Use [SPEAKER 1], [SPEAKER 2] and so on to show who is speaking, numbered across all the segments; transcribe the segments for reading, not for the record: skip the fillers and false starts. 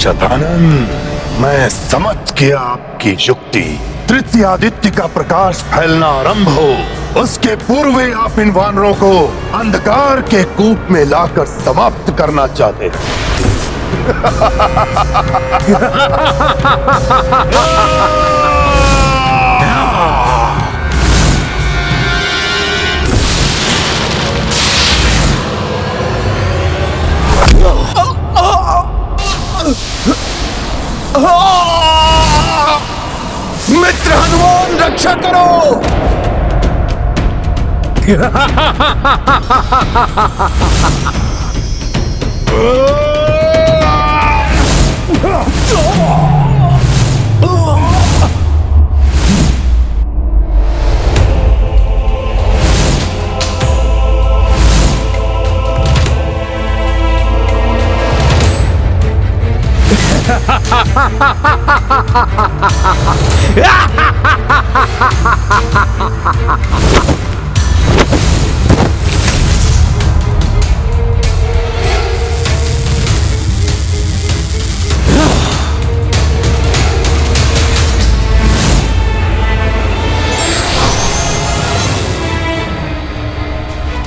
[SPEAKER 1] शतानन, मैं समझ गया आपकी युक्ति। तृतीय आदित्य का प्रकाश फैलना आरंभ हो, उसके पूर्व ही आप इन वानरों को अंधकार के कूप में लाकर समाप्त करना चाहते हैं।
[SPEAKER 2] मित्र हनुमान, रक्षा करो।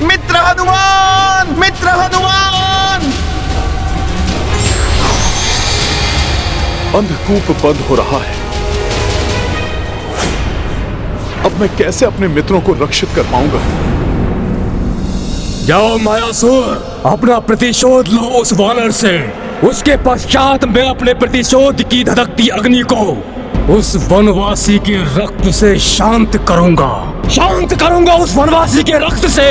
[SPEAKER 2] मित्र हनुमान, मित्र हनुमान।
[SPEAKER 3] अंधकूप बंद हो रहा है। अब मैं कैसे अपने मित्रों को रक्षित कर पाऊंगा?
[SPEAKER 4] जाओ मायासुर, अपना प्रतिशोध लो उस वानर से। उसके पश्चात मैं अपने प्रतिशोध की धधकती अग्नि को उस वनवासी के रक्त से शांत करूंगा। शांत करूंगा उस वनवासी के रक्त से।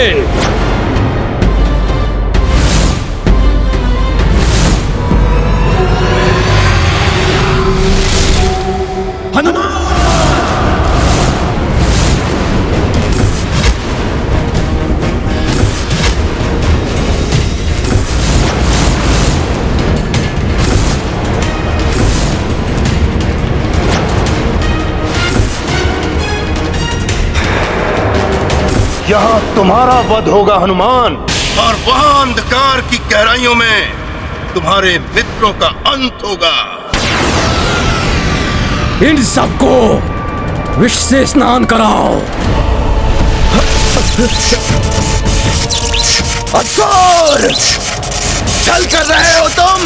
[SPEAKER 1] यहाँ तुम्हारा वध होगा हनुमान, और वहाँ अंधकार की गहराइयों में तुम्हारे मित्रों का अंत होगा।
[SPEAKER 4] इन सबको विष से स्नान कराओ।
[SPEAKER 2] असुर, छल कर रहे हो तुम।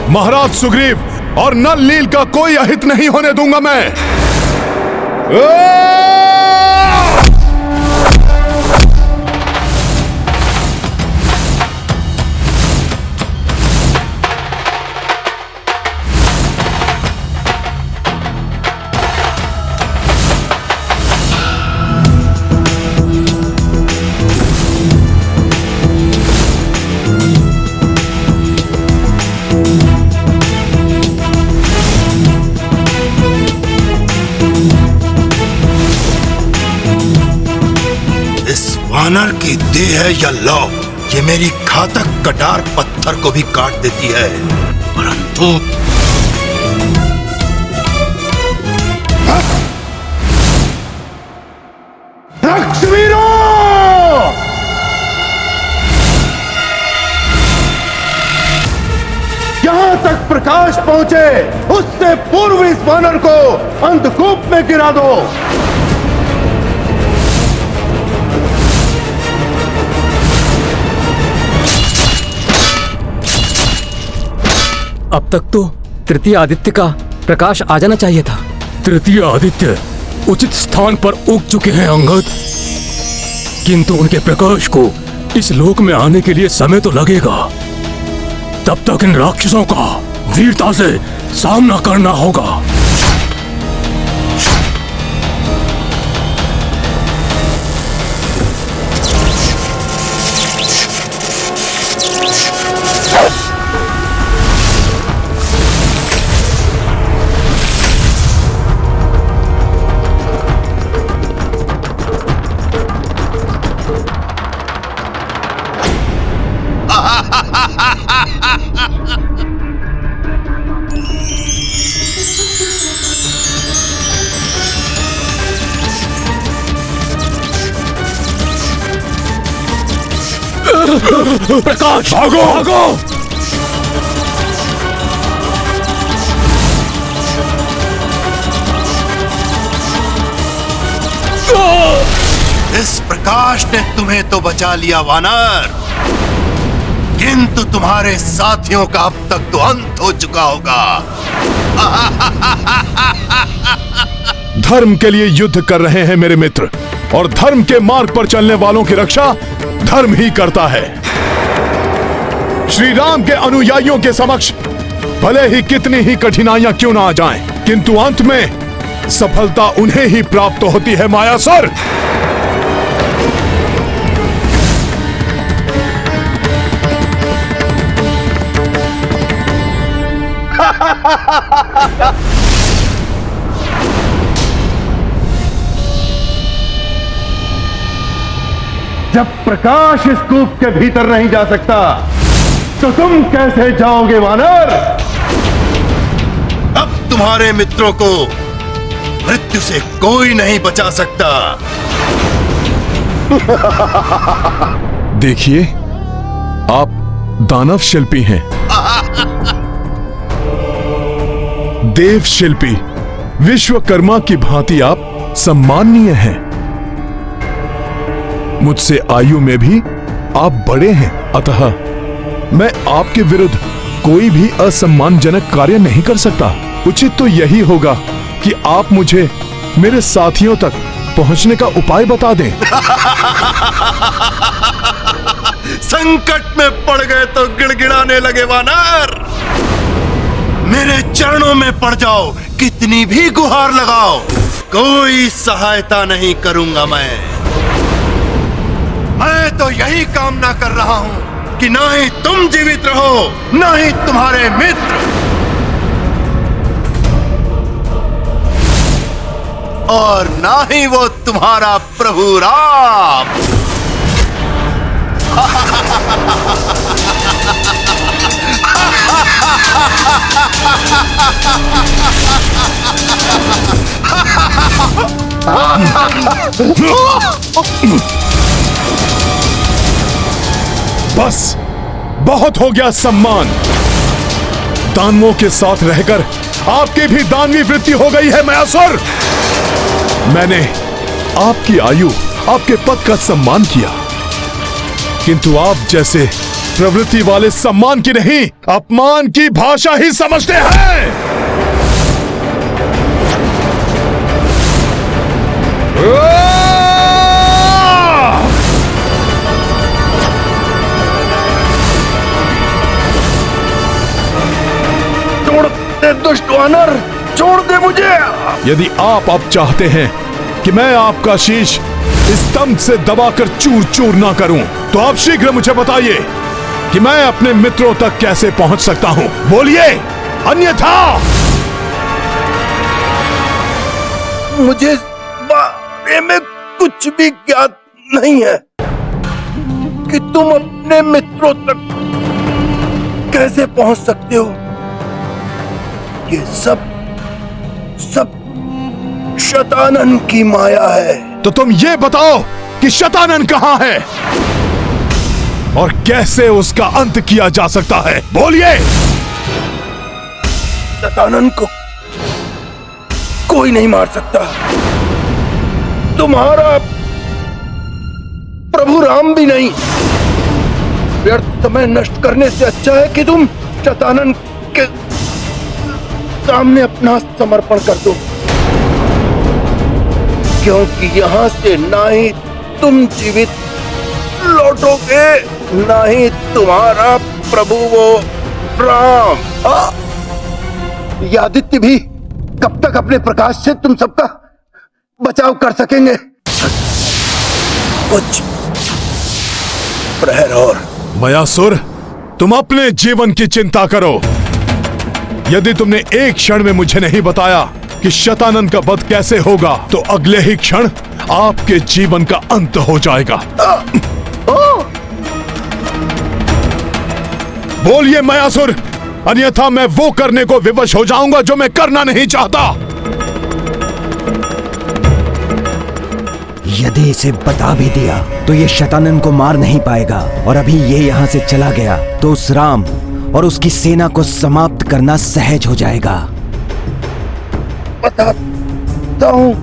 [SPEAKER 3] महाराज सुग्रीव और नल नील का कोई अहित नहीं होने दूंगा मैं।
[SPEAKER 1] वानर की देह है या लौ, ये मेरी घातक कटार पत्थर को भी काट देती है, परंतु दक्षवीरों, जहां तक प्रकाश पहुंचे उससे पूर्व इस वानर को अंधकूप में गिरा दो।
[SPEAKER 4] अब तक तो तृतीय आदित्य का प्रकाश आ जाना चाहिए था। तृतीय आदित्य उचित स्थान पर उग चुके हैं अंगद, किंतु उनके प्रकाश को इस लोक में आने के लिए समय तो लगेगा। तब तक इन राक्षसों का वीरता से सामना करना होगा। प्रकाश
[SPEAKER 3] भागो!
[SPEAKER 4] भागो!
[SPEAKER 1] इस प्रकाश ने तुम्हें तो बचा लिया वानर, किंतु तुम्हारे साथियों का अब तक तो अंत हो चुका होगा।
[SPEAKER 3] धर्म के लिए युद्ध कर रहे हैं मेरे मित्र, और धर्म के मार्ग पर चलने वालों की रक्षा धर्म ही करता है। श्री राम के अनुयायियों के समक्ष भले ही कितनी ही कठिनाइयां क्यों ना आ जाएं, किंतु अंत में सफलता उन्हें ही प्राप्त होती है मायासुर।
[SPEAKER 1] जब प्रकाश इस कूप के भीतर नहीं जा सकता तो तुम कैसे जाओगे वानर? अब तुम्हारे मित्रों को मृत्यु से कोई नहीं बचा सकता।
[SPEAKER 3] देखिए, आप दानव शिल्पी हैं, देव शिल्पी, विश्वकर्मा की भांति आप सम्माननीय हैं। मुझसे आयु में भी आप बड़े हैं, अतः मैं आपके विरुद्ध कोई भी असम्मानजनक कार्य नहीं कर सकता। उचित तो यही होगा कि आप मुझे मेरे साथियों तक पहुंचने का उपाय बता दें।
[SPEAKER 1] संकट में पड़ गए तो गिड़गिड़ाने लगे वानर। मेरे चरणों में पड़ जाओ, कितनी भी गुहार लगाओ, कोई सहायता नहीं करूंगा। मैं तो यही कामना कर रहा हूं कि ना ही तुम जीवित रहो, ना ही तुम्हारे मित्र, और ना ही वो तुम्हारा प्रभु राम।
[SPEAKER 3] बस बहुत हो गया सम्मान। दानवों के साथ रहकर आपकी भी दानवी वृत्ति हो गई है मायासुर। मैंने आपकी आयु, आपके पद का सम्मान किया, किंतु आप जैसे प्रवृत्ति वाले सम्मान की नहीं, अपमान की भाषा ही समझते हैं।
[SPEAKER 2] छोड़ दे दुष्ट वानर, छोड़ दे मुझे।
[SPEAKER 3] यदि आप अब चाहते हैं कि मैं आपका शीश स्तंभ से दबाकर चूर चूर ना करूं, तो आप शीघ्र मुझे बताइए कि मैं अपने मित्रों तक कैसे पहुंच सकता हूं। बोलिए, अन्यथा
[SPEAKER 2] मुझे इस बारे में कुछ भी ज्ञात नहीं है कि तुम अपने मित्रों तक कैसे पहुंच सकते हो। ये सब शतानन की माया है।
[SPEAKER 3] तो तुम ये बताओ कि शतानन कहां है और कैसे उसका अंत किया जा सकता है। बोलिए।
[SPEAKER 2] शतानन को कोई नहीं मार सकता, तुम्हारा प्रभु राम भी नहीं। व्यर्थ समय नष्ट करने से अच्छा है कि तुम शतानन के सामने अपना समर्पण कर दो, क्योंकि यहां से ना ही तुम जीवित लौटोगे, ना ही तुम्हारा प्रभु वो राम। आदित्य भी कब तक अपने प्रकाश से तुम सबका बचाव कर सकेंगे? कुछ प्रहर और।
[SPEAKER 3] मायासुर, तुम अपने जीवन की चिंता करो। यदि तुमने एक क्षण में मुझे नहीं बताया कि शतानन का वध कैसे होगा, तो अगले ही क्षण आपके जीवन का अंत हो जाएगा। बोलिए मायासुर, अन्यथा मैं वो करने को विवश हो जाऊंगा जो मैं करना नहीं चाहता।
[SPEAKER 5] यदि इसे बता भी दिया तो ये शैतानन को मार नहीं पाएगा, और अभी ये यहाँ से चला गया तो उस राम और उसकी सेना को समाप्त करना सहज हो जाएगा।
[SPEAKER 2] बताता हूँ।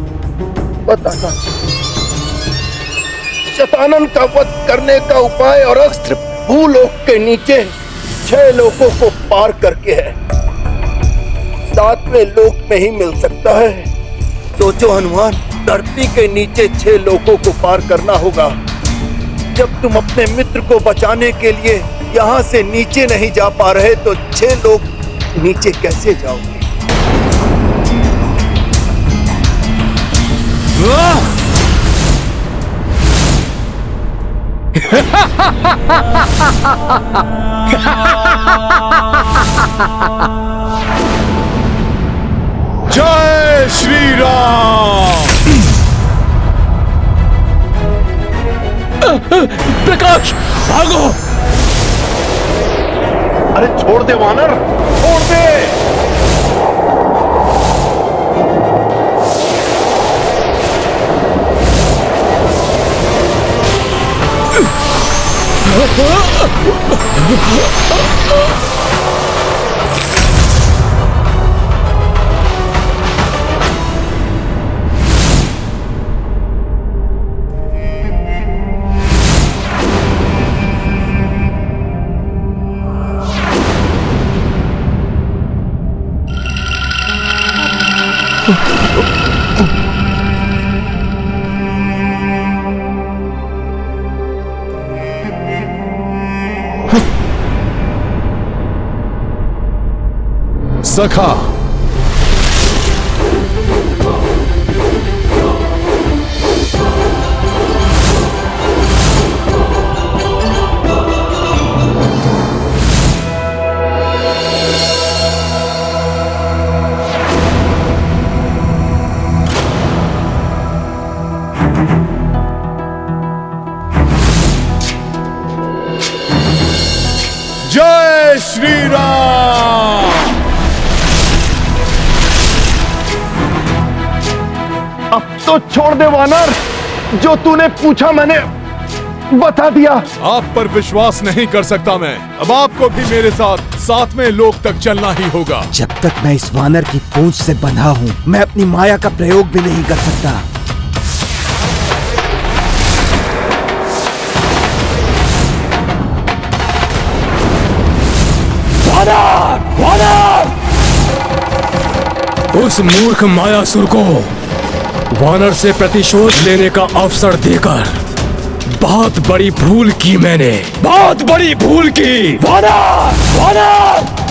[SPEAKER 2] शैतानन का वध करने का उपाय और अस्त्र भूलोक के नीचे 6 लोकों को पार करके है। 7वें लोक में ही मिल सकता है। सोचो हनुमान, धरती के नीचे 6 लोकों को पार करना होगा। जब तुम अपने मित्र को बचाने के लिए यहाँ से नीचे नहीं जा पा रहे तो 6 लोक नीचे कैसे जाओगे?
[SPEAKER 3] जय श्री राम।
[SPEAKER 4] प्रकाश, भागो!
[SPEAKER 2] अरे छोड़ दे वानर, छोड़ दे।
[SPEAKER 3] सखा, जय श्री राम।
[SPEAKER 2] अब तो छोड़ दे वानर, जो तूने पूछा मैंने बता दिया।
[SPEAKER 3] आप पर विश्वास नहीं कर सकता मैं। अब आपको भी मेरे साथ 7वें लोक तक चलना ही होगा।
[SPEAKER 5] जब तक मैं इस वानर की पूंछ से बंधा हूँ, मैं अपनी माया का प्रयोग भी नहीं कर सकता।
[SPEAKER 4] उस मूर्ख मायासुर को वानर से प्रतिशोध लेने का अवसर देकर बहुत बड़ी भूल की मैंने, बहुत बड़ी भूल की। वानर! वानर!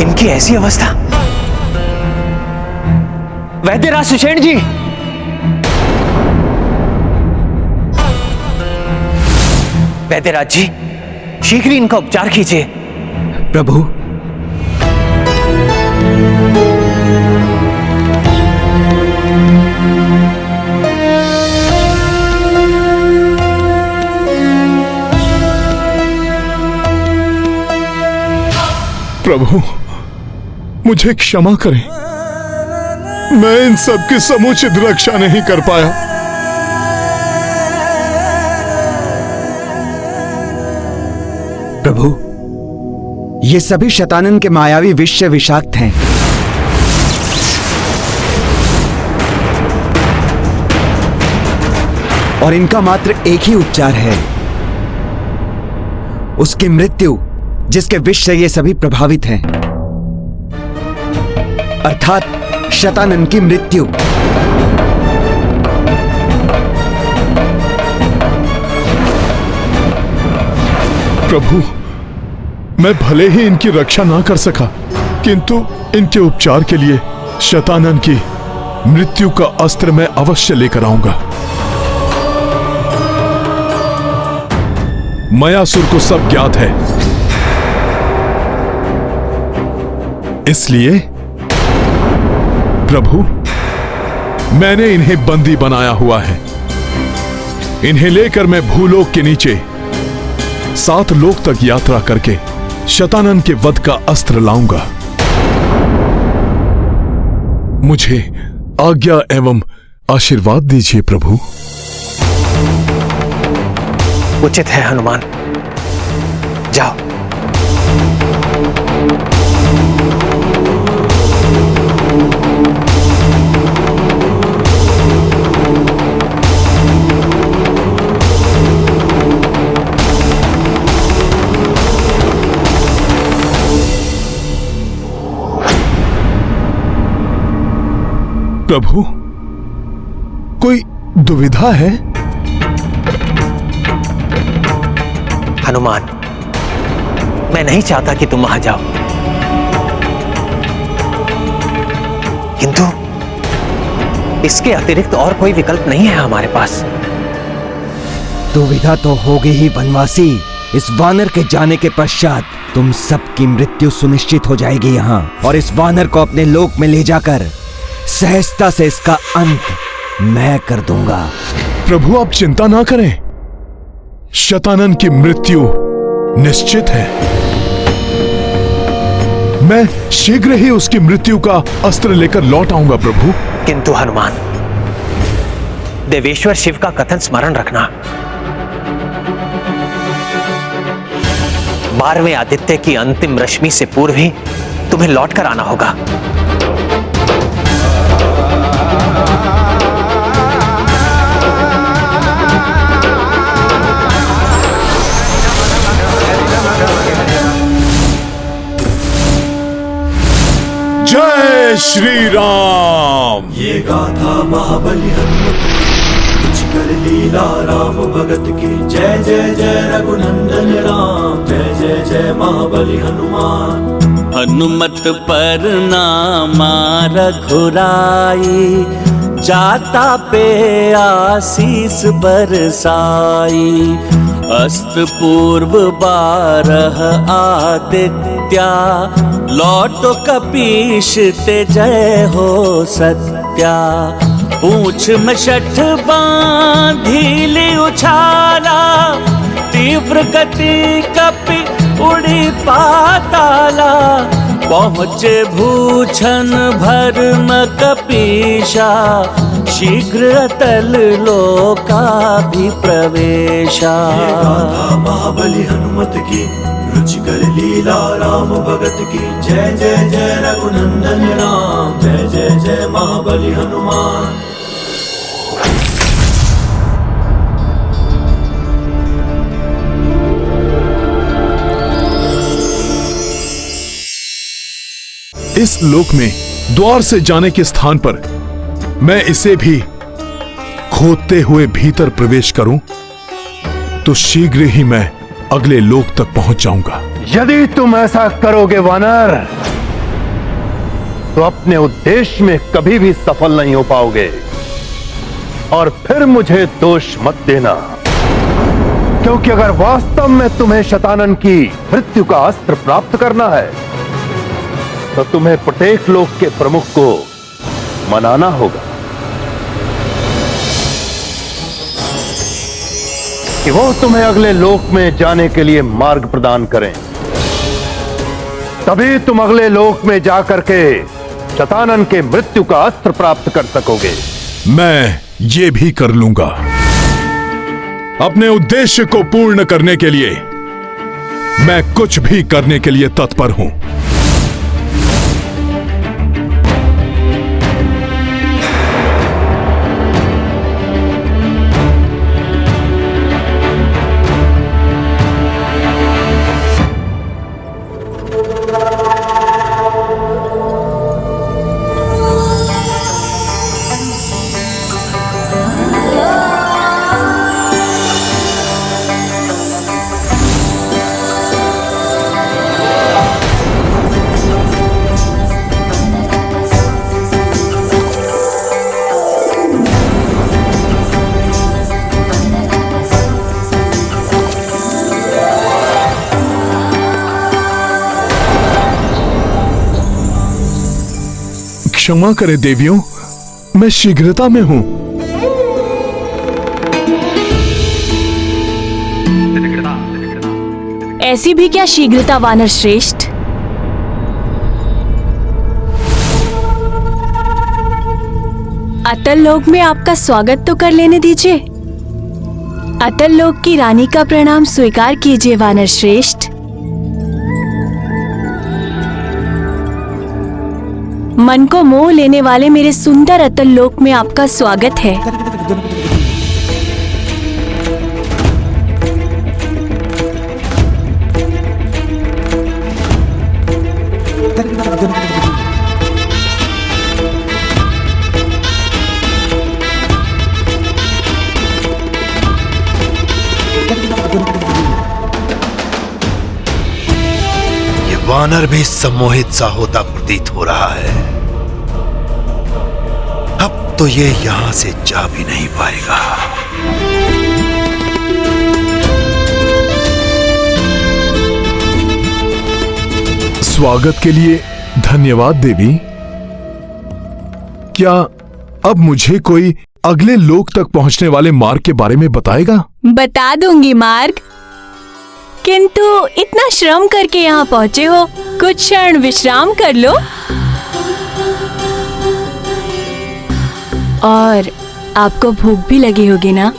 [SPEAKER 6] इनकी ऐसी अवस्था। वैद्यराज सुषेण जी, वैद्यराज जी, शीघ्र इनका उपचार कीजिए।
[SPEAKER 5] प्रभु,
[SPEAKER 3] प्रभु, मुझे क्षमा करें। मैं इन सब की समुचित रक्षा नहीं कर पाया।
[SPEAKER 5] प्रभु, ये सभी शैतानन के मायावी विष से विषाक्त हैं। और इनका मात्र एक ही उपचार है, उसकी मृत्यु, जिसके विष से ये सभी प्रभावित हैं, अर्थात शैतानन की मृत्यु।
[SPEAKER 3] प्रभु, मैं भले ही इनकी रक्षा ना कर सका, किंतु इनके उपचार के लिए शैतानन की मृत्यु का अस्त्र मैं अवश्य लेकर आऊंगा। मयासुर को सब ज्ञात है इसलिए प्रभु, मैंने इन्हें बंदी बनाया हुआ है। इन्हें लेकर मैं भूलोक के नीचे 7 लोक तक यात्रा करके शतानन के वध का अस्त्र लाऊंगा। मुझे आज्ञा एवं आशीर्वाद दीजिए प्रभु।
[SPEAKER 6] उचित है हनुमान, जाओ।
[SPEAKER 3] प्रभु, कोई दुविधा है?
[SPEAKER 6] हनुमान, मैं नहीं चाहता कि तुम वहां जाओ, किंतु इसके अतिरिक्त और कोई विकल्प नहीं है हमारे पास।
[SPEAKER 5] दुविधा तो होगी ही वनवासी। इस वानर के जाने के पश्चात तुम सबकी मृत्यु सुनिश्चित हो जाएगी यहाँ, और इस वानर को अपने लोक में ले जाकर सहजता से इसका अंत मैं कर दूंगा।
[SPEAKER 3] प्रभु, आप चिंता ना करें, शतानन की मृत्यु निश्चित है। मैं शीघ्र ही उसकी मृत्यु का अस्त्र लेकर लौट आऊंगा प्रभु।
[SPEAKER 6] किंतु हनुमान, देवेश्वर शिव का कथन स्मरण रखना, 12वें आदित्य की अंतिम रश्मि से पूर्व ही तुम्हें लौट कर आना होगा।
[SPEAKER 3] जय श्री राम।
[SPEAKER 7] ये गाथा महाबली हनुमत कुछ कर लीला राम भगत की। जय जय जय रघुनंदन राम, जय जय जय महाबली हनुमान।
[SPEAKER 8] हनुमत पर नामा रघुराई, जाता पे आशीष बरसाई। अस्त पूर्व 12 आदित्या, लौटो कपीश ते जय हो सत्या। पूछ में 6 बांधी उछाला, तीव्र गति कपि उड़ी पाताला। पहुँचे भूषण भर्म कपीशा, शीघ्र अतल लोकाभिप्रवेशा।
[SPEAKER 7] ये गाथा महाबली हनुमत की, रुचिकर लीला राम भगत की। जय जय जय रघुनंदन राम, जय जय जय महाबली हनुमान।
[SPEAKER 3] इस लोक में द्वार से जाने के स्थान पर मैं इसे भी खोदते हुए भीतर प्रवेश करूं तो शीघ्र ही मैं अगले लोक तक पहुंच जाऊंगा।
[SPEAKER 1] यदि तुम ऐसा करोगे वानर, तो अपने उद्देश्य में कभी भी सफल नहीं हो पाओगे। और फिर मुझे दोष मत देना, क्योंकि अगर वास्तव में तुम्हें शतानन की मृत्यु का अस्त्र प्राप्त करना है, तो तुम्हें प्रत्येक लोक के प्रमुख को मनाना होगा कि वो तुम्हें अगले लोक में जाने के लिए मार्ग प्रदान करें। तभी तुम अगले लोक में जाकर के शतानन के मृत्यु का अस्त्र प्राप्त कर सकोगे।
[SPEAKER 3] मैं ये भी कर लूंगा। अपने उद्देश्य को पूर्ण करने के लिए मैं कुछ भी करने के लिए तत्पर हूं। क्षमा करें देवियों, मैं शीघ्रता में हूं।
[SPEAKER 9] ऐसी भी क्या शीघ्रता वानर श्रेष्ठ। अतल लोक में आपका स्वागत तो कर लेने दीजिए। अतल लोक की रानी का प्रणाम स्वीकार कीजिए वानर श्रेष्ठ। मन को मोह लेने वाले मेरे सुंदर अतल लोक में आपका स्वागत है।
[SPEAKER 1] ये वानर भी सम्मोहित सा होता प्रतीत हो रहा है। अब तो ये यहां से जा भी नहीं पाएगा।
[SPEAKER 3] स्वागत के लिए धन्यवाद देवी। क्या अब मुझे कोई अगले लोक तक पहुंचने वाले मार्ग के बारे में बताएगा?
[SPEAKER 9] बता दूंगी मार्ग, किंतु इतना श्रम करके यहाँ पहुँचे हो, कुछ क्षण विश्राम कर लो। और आपको भूख भी लगी होगी ना?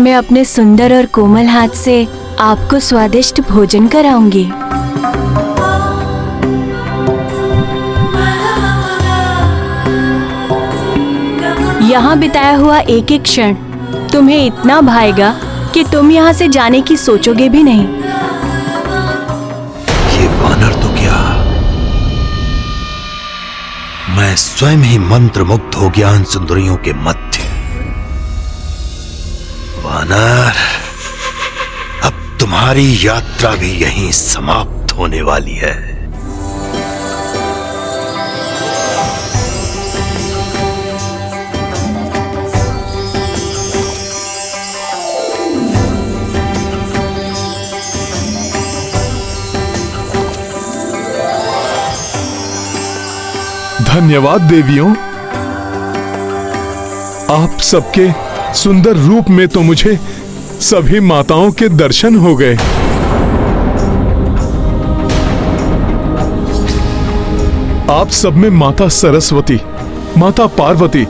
[SPEAKER 9] मैं अपने सुंदर और कोमल हाथ से आपको स्वादिष्ट भोजन कराऊंगी। यहाँ बिताया हुआ एक एक क्षण तुम्हें इतना भाएगा कि तुम यहाँ से जाने की सोचोगे भी नहीं।
[SPEAKER 1] ये वानर तो क्या, मैं स्वयं ही मंत्रमुग्ध हो गया इन सुंदरियों के मध्य। वानर, अब तुम्हारी यात्रा भी यहीं समाप्त होने वाली है।
[SPEAKER 3] धन्यवाद देवियों। आप सबके सुंदर रूप में तो मुझे सभी माताओं के दर्शन हो गए। आप सब में माता सरस्वती, माता पार्वती,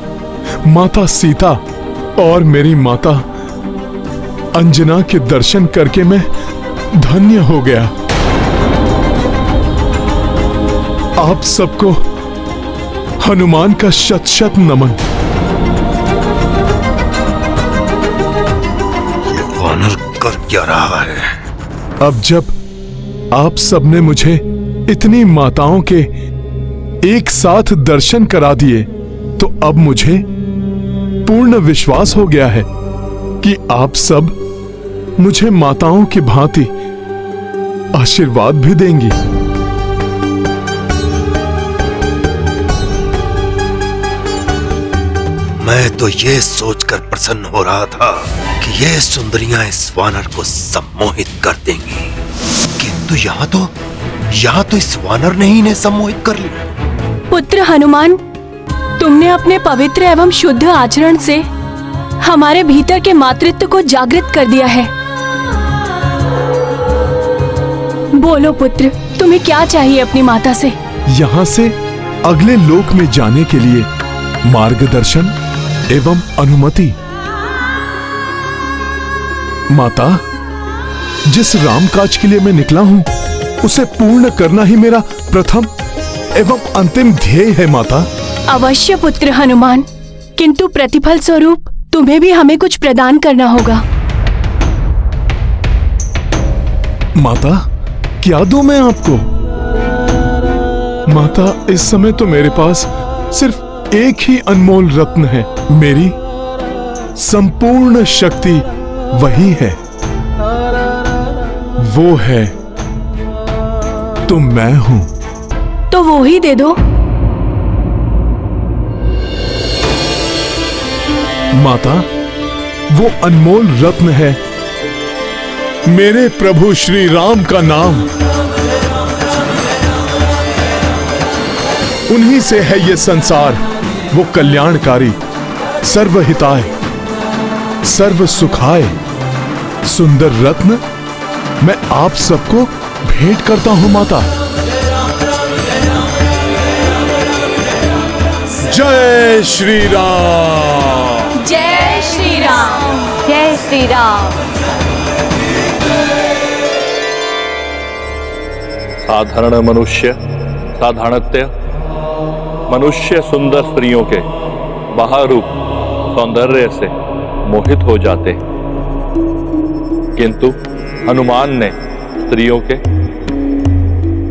[SPEAKER 3] माता सीता और मेरी माता अंजना के दर्शन करके मैं धन्य हो गया। आप सबको हनुमान का शत शत नमन।
[SPEAKER 1] ये वानर कर क्या रहा है?
[SPEAKER 3] अब जब आप सबने मुझे इतनी माताओं के एक साथ दर्शन करा दिए, तो अब मुझे पूर्ण विश्वास हो गया है कि आप सब मुझे माताओं की भांति आशीर्वाद भी देंगी।
[SPEAKER 1] मैं तो ये सोचकर प्रसन्न हो रहा था कि ये सुंदरियां इस वानर को सम्मोहित कर देंगी, किंतु यहाँ तो इस वानर ने ही इन्हें सम्मोहित कर लिया।
[SPEAKER 9] पुत्र हनुमान, तुमने अपने पवित्र एवं शुद्ध आचरण से हमारे भीतर के मातृत्व को जागृत कर दिया है। बोलो पुत्र, तुम्हें क्या चाहिए अपनी माता से?
[SPEAKER 3] यहाँ से अगले लोक में जाने के लिए मार्गदर्शन एवं अनुमति। माता, जिस रामकाज के लिए मैं निकला हूं, उसे पूर्ण करना ही मेरा प्रथम एवं अंतिम ध्येय है माता।
[SPEAKER 9] अवश्य पुत्र हनुमान, किंतु प्रतिफल स्वरूप तुम्हें भी हमें कुछ प्रदान करना होगा।
[SPEAKER 3] माता, क्या दूं मैं आपको? माता, इस समय तो मेरे पास सिर्फ एक ही अनमोल रत्न है। मेरी संपूर्ण शक्ति वही है, वो है तो मैं हूं।
[SPEAKER 9] तो वो ही दे दो।
[SPEAKER 3] माता, वो अनमोल रत्न है मेरे प्रभु श्री राम का नाम। उन्हीं से है ये संसार, वो कल्याणकारी, सर्वहिताय, सर्व सुखाय सुंदर रत्न मैं आप सबको भेंट करता हूं माता। जय श्री राम।
[SPEAKER 9] जय श्री राम।
[SPEAKER 10] जय श्री राम।
[SPEAKER 11] साधारण मनुष्य साधारणत्य मनुष्य सुंदर स्त्रियों के बाहरूप सौंदर्य से मोहित हो जाते, किंतु हनुमान ने स्त्रियों के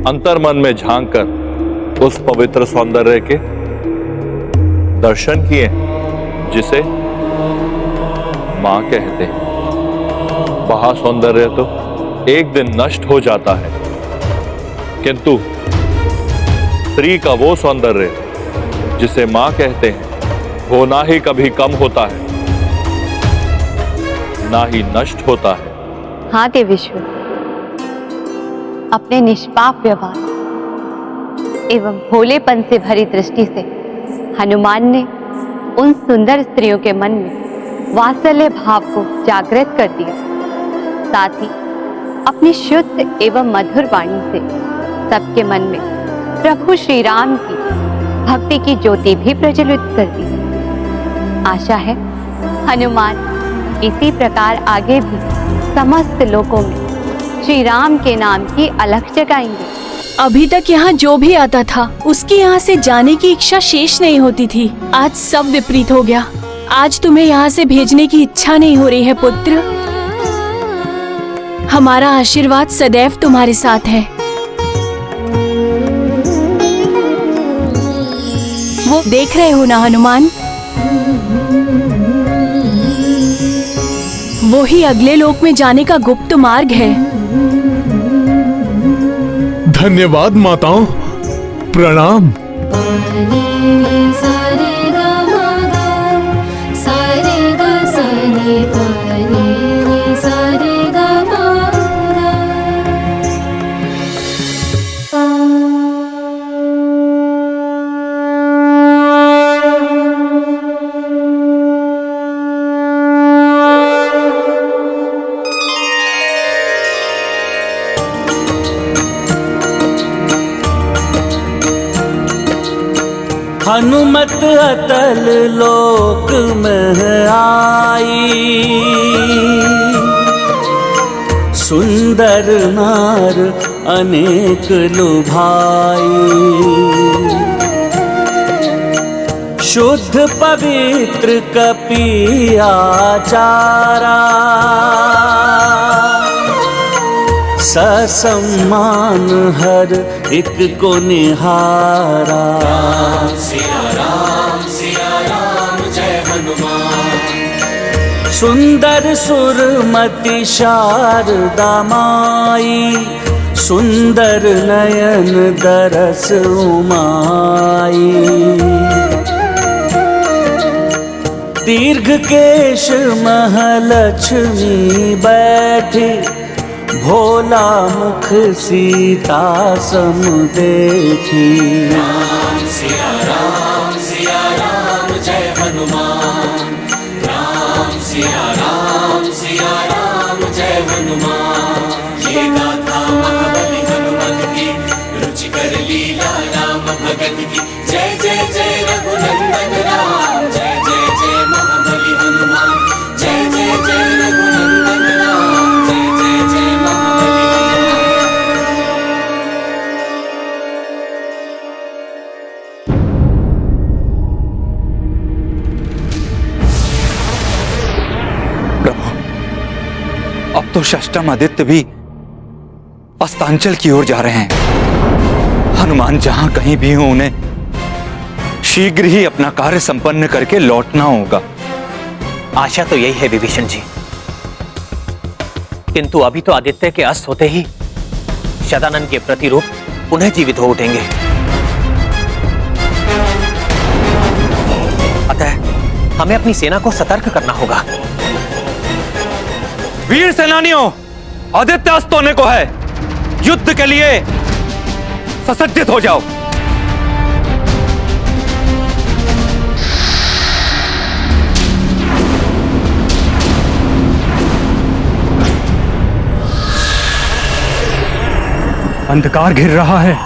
[SPEAKER 11] अंतर्मन में झांककर उस पवित्र सौंदर्य के दर्शन किए जिसे मां कहते हैं। वह सौंदर्य तो एक दिन नष्ट हो जाता है, किंतु स्त्री का वो सौंदर्य जिसे मां कहते हैं वो ना ही कभी कम होता है, ना ही नष्ट होता है।
[SPEAKER 10] हाँ देवेश्वर, अपने निष्पाप व्यवहार एवं भोलेपन से भरी दृष्टि से हनुमान ने उन सुंदर स्त्रियों के मन में वात्सल्य भाव को जागृत कर दिया। साथ ही अपनी शुद्ध एवं मधुर वाणी से सबके मन में प्रभु श्री राम की भक्ति की ज्योति भी प्रज्वलित कर दी। आशा है हनुमान इसी प्रकार आगे भी समस्त लोकों में श्री राम के नाम की अलख जगाएंगे।
[SPEAKER 9] अभी तक यहाँ जो भी आता था उसकी यहाँ से जाने की इच्छा शेष नहीं होती थी। आज सब विपरीत हो गया। आज तुम्हें यहाँ से भेजने की इच्छा नहीं हो रही है पुत्र। हमारा आशीर्वाद सदैव तुम्हारे साथ है। वो देख रहे हो ना हनुमान, वो ही अगले लोक में जाने का गुप्त मार्ग है।
[SPEAKER 3] धन्यवाद माताओं, प्रणाम।
[SPEAKER 8] हनुमत अतल लोक में आई, सुंदर नार अनेक लुभाई। शुद्ध पवित्र कपि आचारा, ससम्मान हर एक को निहारा। सिया राम जय हनुमान। सुंदर सुरमति शारदा माई, सुंदर नयन दरस उमाई। दीर्घ केश महालक्ष्मी बैठी, भोला मुख सीता सम देखी। सिया राम जय हनुमान। सिया राम जय हनुमान। ये गाथा महाबली हनुमत की, रुचिकर लीला राम भगत की। जय जय जय रघुनंदन राम, जय जय जय महाबली हनुमान। जय जय जय रघुनंदन राम, जय जय जय महाबली हनुमान।
[SPEAKER 6] प्रभु, अब तो षष्टम आदित्य भी अस्तांचल की ओर जा रहे हैं। हनुमान जहां कहीं भी हो, उन्हें शीघ्र ही अपना कार्य संपन्न करके लौटना होगा।
[SPEAKER 12] आशा तो यही है विभीषण जी, किंतु अभी तो आदित्य के अस्त होते ही शतानन के प्रतिरूप पुनः जीवित हो उठेंगे। अतः हमें अपनी सेना को सतर्क करना होगा।
[SPEAKER 6] वीर सेनानियों, आदित्य अस्त होने को है। युद्ध के लिए ससज्जित हो जाओ।
[SPEAKER 13] अंधकार घिर रहा है।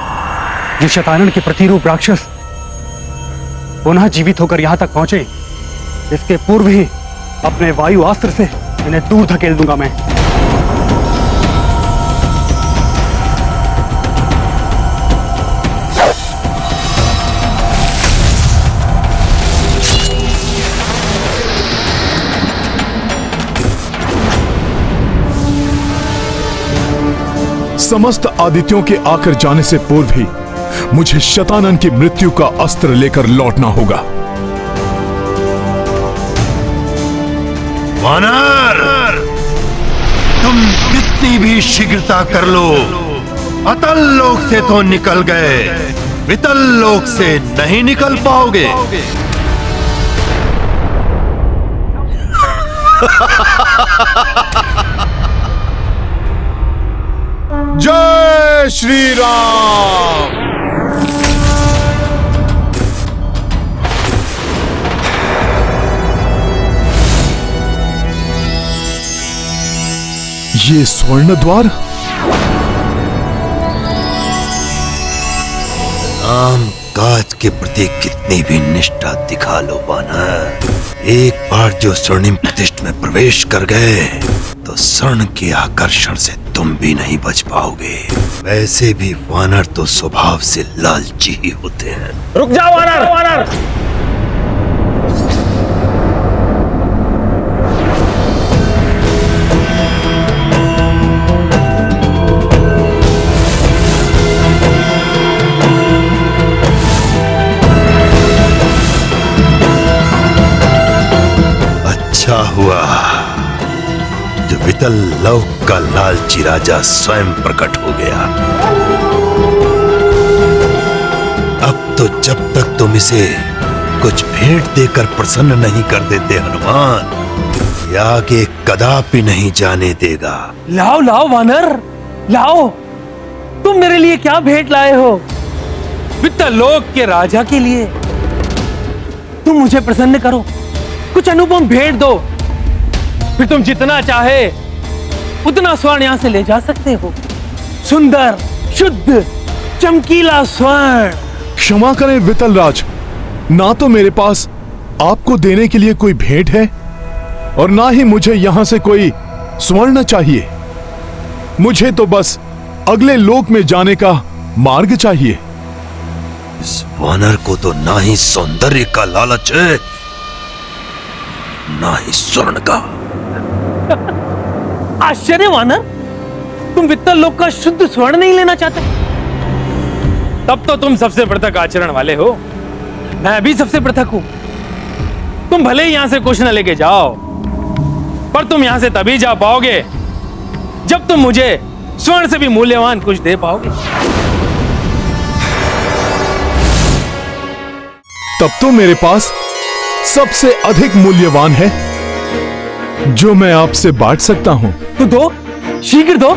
[SPEAKER 13] ये शतानन के प्रतिरूप राक्षस पुनः जीवित होकर यहां तक पहुंचे, इसके पूर्व ही अपने वायु अस्त्र से इन्हें दूर धकेल दूंगा मैं।
[SPEAKER 3] समस्त आदित्यों के आकर जाने से पूर्व ही मुझे शतानन की मृत्यु का अस्त्र लेकर लौटना होगा।
[SPEAKER 1] वानर, तुम कितनी भी शीघ्रता कर लो, अतल लोक से तो निकल गए, वितल लोक से नहीं निकल पाओगे।
[SPEAKER 3] जय श्री राम। ये स्वर्ण द्वार,
[SPEAKER 1] काम काज के प्रति कितनी भी निष्ठा दिखा लो वानर, एक बार जो स्वर्णिम प्रतिष्ठ में प्रवेश कर गए तो स्वर्ण के आकर्षण से तुम भी नहीं बच पाओगे। वैसे भी वानर तो स्वभाव से लालची ही होते हैं।
[SPEAKER 12] रुक जाओ वानर, वानर।
[SPEAKER 1] अच्छा हुआ जो वितल लोक का लालची राजा स्वयं प्रकट हो गया। अब तो जब तक तुम इसे कुछ भेंट देकर प्रसन्न नहीं कर देते हनुमान, ये आगे कदापि नहीं जाने देगा।
[SPEAKER 12] लाओ लाओ वानर, लाओ। तुम मेरे लिए क्या भेंट लाए हो? वित्तल लोक के राजा के लिए। तुम मुझे प्रसन्न करो, कुछ अनुपम भेंट दो, फिर तुम जितना चाहे उतना स्वर्ण यहां से ले जा सकते हो। सुंदर, शुद्ध, चमकीला स्वर्ण।
[SPEAKER 3] क्षमा करें वितल राज, ना तो मेरे पास आपको देने के लिए कोई भेंट है और ना ही मुझे यहां से कोई स्वर्ण चाहिए। मुझे तो बस अगले लोक में जाने का मार्ग चाहिए।
[SPEAKER 1] इस वानर को तो ना ही सौंदर्य का लालच है, ना ही स्वर्ण का।
[SPEAKER 12] आश्चर्य वानर, तुम वित्तल लोक का शुद्ध स्वर्ण नहीं लेना चाहते? तब तो तुम सबसे पृथक आचरण वाले हो। मैं भी सबसे पृथक हूं। तुम भले ही यहां से कुछ न लेके जाओ, पर तुम यहां से तभी जा पाओगे जब तुम मुझे स्वर्ण से भी मूल्यवान कुछ दे पाओगे।
[SPEAKER 3] तब तो मेरे पास सबसे अधिक मूल्यवान है जो मैं आपसे बांट सकता हूं।
[SPEAKER 12] तो दो, शीघ्र दो।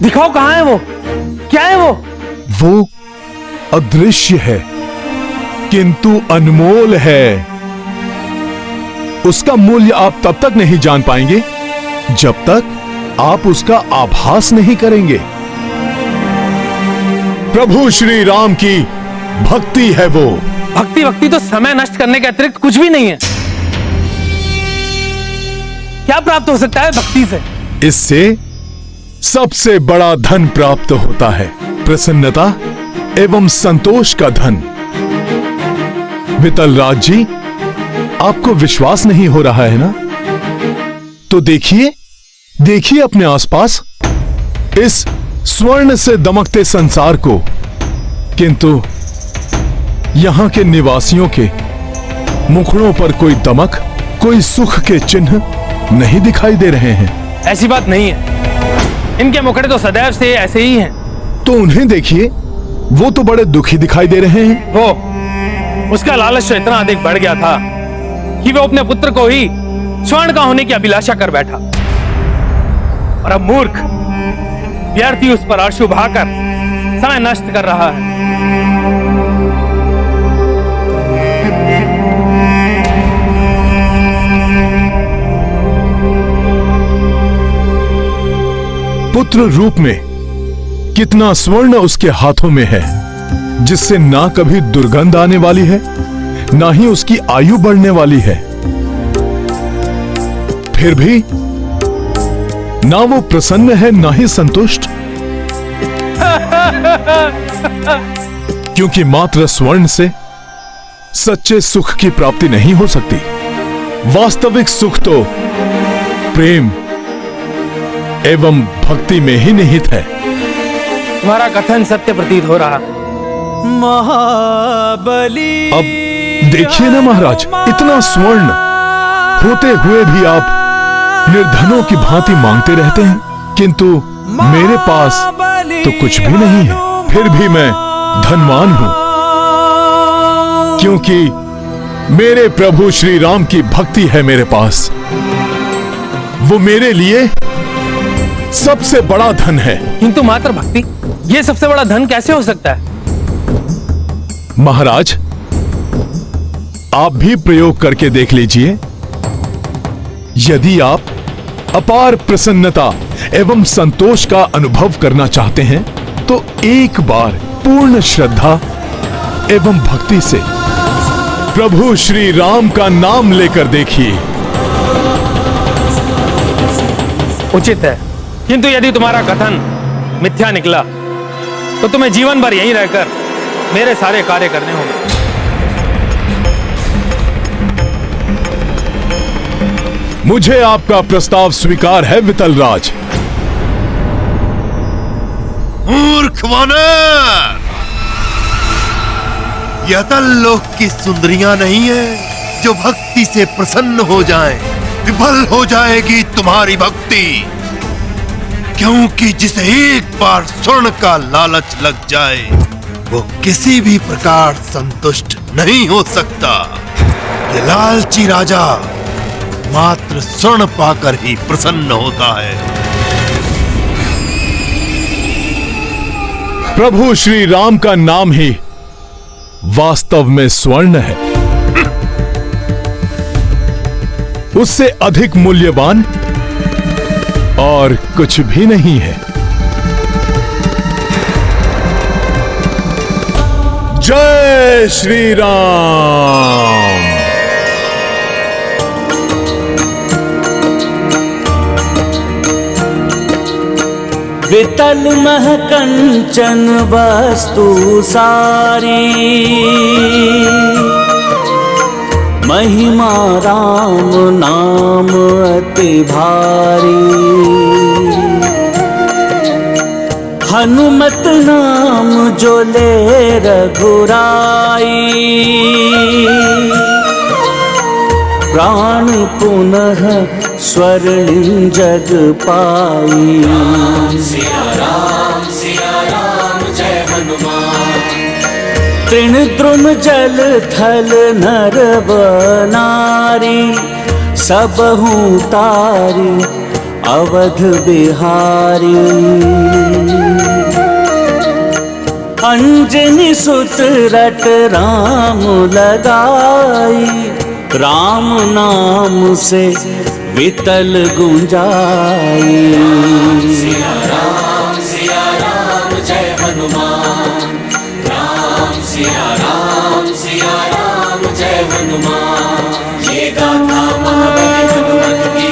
[SPEAKER 12] दिखाओ कहां है वो, क्या है वो?
[SPEAKER 3] वो अदृश्य है किंतु अनमोल है। उसका मूल्य आप तब तक नहीं जान पाएंगे जब तक आप उसका आभास नहीं करेंगे। प्रभु श्री राम की भक्ति है वो।
[SPEAKER 12] भक्ति वक्ति तो समय नष्ट करने के अतिरिक्त कुछ भी नहीं है। क्या प्राप्त हो सकता है भक्ति से?
[SPEAKER 3] इससे सबसे बड़ा धन प्राप्त होता है, प्रसन्नता एवं संतोष का धन। वितल राज जी, आपको विश्वास नहीं हो रहा है ना? तो देखिए, देखिए अपने आसपास इस स्वर्ण से दमकते संसार को, किंतु यहां के निवासियों के मुखड़ों पर कोई दमक, कोई सुख के चिन्ह नहीं दिखाई दे रहे हैं।
[SPEAKER 12] ऐसी बात नहीं है, इनके मुखड़े तो सदैव से ऐसे ही हैं।
[SPEAKER 3] तो उन्हें देखिए, वो तो बड़े दुखी दिखाई दे रहे हैं।
[SPEAKER 12] वो, उसका लालच तो इतना अधिक बढ़ गया था कि वो अपने पुत्र को ही स्वर्ण का होने की अभिलाषा कर बैठा। और अब मूर्ख व्यर्थी उस पर आंसू बहाकर समय नष्ट कर रहा है।
[SPEAKER 3] पुत्र रूप में कितना स्वर्ण उसके हाथों में है, जिससे ना कभी दुर्गंध आने वाली है, ना ही उसकी आयु बढ़ने वाली है। फिर भी ना वो प्रसन्न है, ना ही संतुष्ट, क्योंकि मात्र स्वर्ण से सच्चे सुख की प्राप्ति नहीं हो सकती। वास्तविक सुख तो प्रेम एवं भक्ति में ही निहित है।
[SPEAKER 12] तुम्हारा कथन सत्य प्रतीत हो रहा। महाबली,
[SPEAKER 3] अब देखिए ना महाराज, इतना स्वर्ण होते हुए भी आप निर्धनों की भांति मांगते रहते हैं, किंतु मेरे पास तो कुछ भी नहीं है। फिर भी मैं धनवान हूं, क्योंकि मेरे प्रभु श्री राम की भक्ति है मेरे पास। वो मेरे लिए सबसे बड़ा धन है।
[SPEAKER 12] किंतु मात्र भक्ति, ये सबसे बड़ा धन कैसे हो सकता है?
[SPEAKER 3] महाराज, आप भी प्रयोग करके देख लीजिए। यदि आप अपार प्रसन्नता एवं संतोष का अनुभव करना चाहते हैं, तो एक बार पूर्ण श्रद्धा एवं भक्ति से प्रभु श्री राम का नाम लेकर देखिए।
[SPEAKER 12] उचित है, किंतु यदि तुम्हारा कथन मिथ्या निकला तो तुम्हें जीवन भर यहीं रहकर मेरे सारे कार्य करने होंगे।
[SPEAKER 3] मुझे आपका प्रस्ताव स्वीकार है वितलराज।
[SPEAKER 2] मूर्ख वानर, यह तल्लोक की सुंदरियां नहीं है जो भक्ति से प्रसन्न हो जाएं। विफल हो जाएगी तुम्हारी भक्ति, क्योंकि जिसे एक बार स्वर्ण का लालच लग जाए, वो किसी भी प्रकार संतुष्ट नहीं हो सकता। ये लालची राजा मात्र स्वर्ण पाकर ही प्रसन्न होता है।
[SPEAKER 3] प्रभु श्री राम का नाम ही वास्तव में स्वर्ण है। उससे अधिक मूल्यवान और कुछ भी नहीं है। जय श्री राम।
[SPEAKER 7] वितल मह कंचन वस्तु सारी, महिमा राम नाम अति भारी। हनुमत नाम जो ले रघुराई, प्राण पुनः स्वर्णिम जग पाई।
[SPEAKER 8] सिया राम जय हनुमान।
[SPEAKER 7] तृण द्रुम जल थल नर नारी, सबहु तारी अवध बिहारी। अंजनी सुत रट राम लगाई, राम नाम से वितल गुंजाई।
[SPEAKER 8] सिया राम जय हनुमान। सिया राम जय हनुमान। ये गाथा महाबली हनुमत की,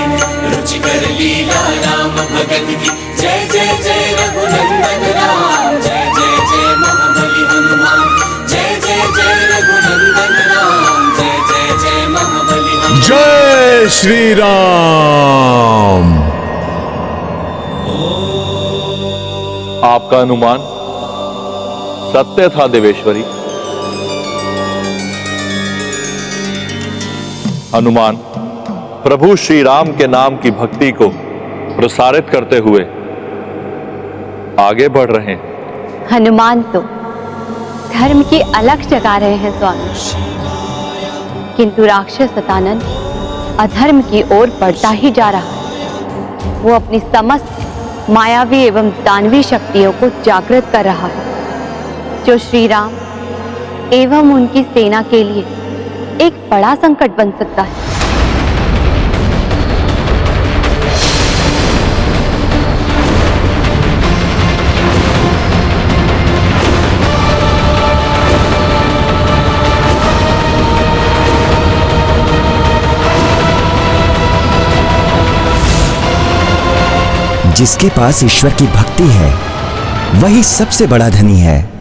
[SPEAKER 8] रुचिकर लीला राम भगत की। जय जय जय रघुनंदन राम, जय जय जय महाबली हनुमान। जय जय जय रघुनंदन राम, जय जय जय महाबली हनुमान।
[SPEAKER 3] जय श्री राम।
[SPEAKER 11] आपका अनुमान सत्य था देवेश्वरी। हनुमान प्रभु श्री राम के नाम की भक्ति को प्रसारित करते हुए आगे बढ़ रहे हैं।
[SPEAKER 10] हनुमान तो धर्म की अलख जगा रहे हैं स्वामी, किंतु राक्षस सतानंद अधर्म की ओर बढ़ता ही जा रहा है। वो अपनी समस्त मायावी एवं दानवी शक्तियों को जागृत कर रहा है, जो श्री राम एवं उनकी सेना के लिए एक बड़ा संकट बन सकता है।
[SPEAKER 5] जिसके पास ईश्वर की भक्ति है वही सबसे बड़ा धनी है।